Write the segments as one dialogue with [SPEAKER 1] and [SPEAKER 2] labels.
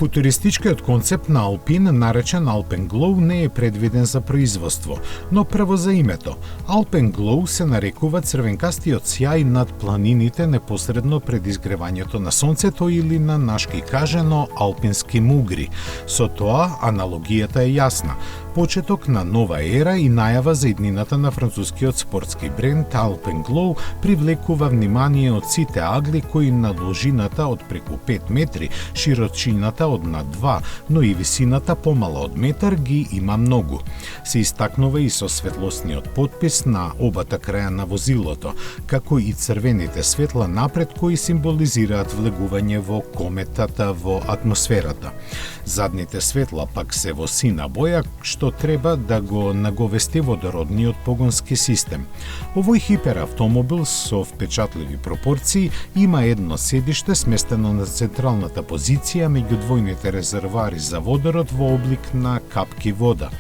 [SPEAKER 1] Футуристичкиот концепт на Алпин, наречен Alpen Glow, не е предвиден за производство, но прво за името. Alpen Glow се нарекува црвенкастиот сјај над планините непосредно пред изгревањето на сонцето или на нашки кажено алпински мугри. Со тоа аналогијата е јасна. Почеток на нова ера и најава за иднината на францускиот спортски бренд Alpen Glow привлекува внимание од сите агли кои на должината од преку 5 метри, широчината од над 2, но и висината помала од метар ги има многу. Се истакнува и со светлосниот подпис на обата краја на возилото, како и црвените светла напред кои символизираат влегување во кометата во атмосферата. Задните светла пак се во сина боја, што треба да го наговести водородниот погонски систем. Овој хиперавтомобил со впечатливи пропорции има едно седиште сместено на централната позиција меѓу двојните резервоари за водород во облик на капки вода.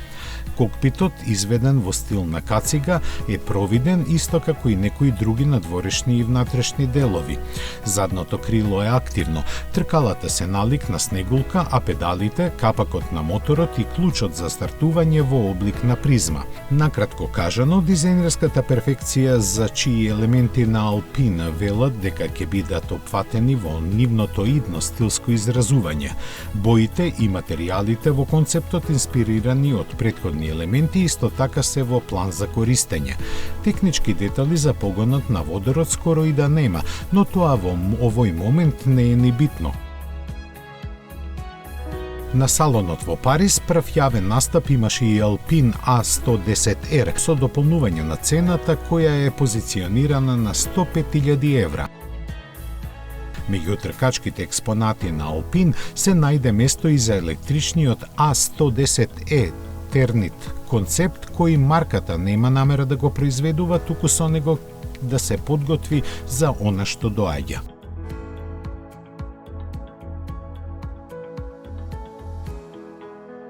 [SPEAKER 1] Кокпитот, изведен во стил на кацига, е провиден исто како и некои други надворешни и внатрешни делови. Задното крило е активно, тркалата се налик на снегулка, а педалите, капакот на моторот и клучот за стартување во облик на призма. Накратко кажано, дизајнерската перфекција за чии елементи на Алпин велат дека ќе бидат опфатени во нивното идно стилско изразување. Боите и материјалите во концептот инспирирани од претходни елементи исто така се во план за користење. Технички детали за погонот на водород скоро и да нема, но тоа во овој момент не е ни битно. На салонот во Париз прв јавен настап имаше и Alpine A110R со дополнување на цената која е позиционирана на 105.000 евра. Меѓу тркачките експонати на Alpine се најде место и за електричниот A110E Ternit концепт кој марката нема намера да го произведува, туку со него да се подготви за она што доаѓа.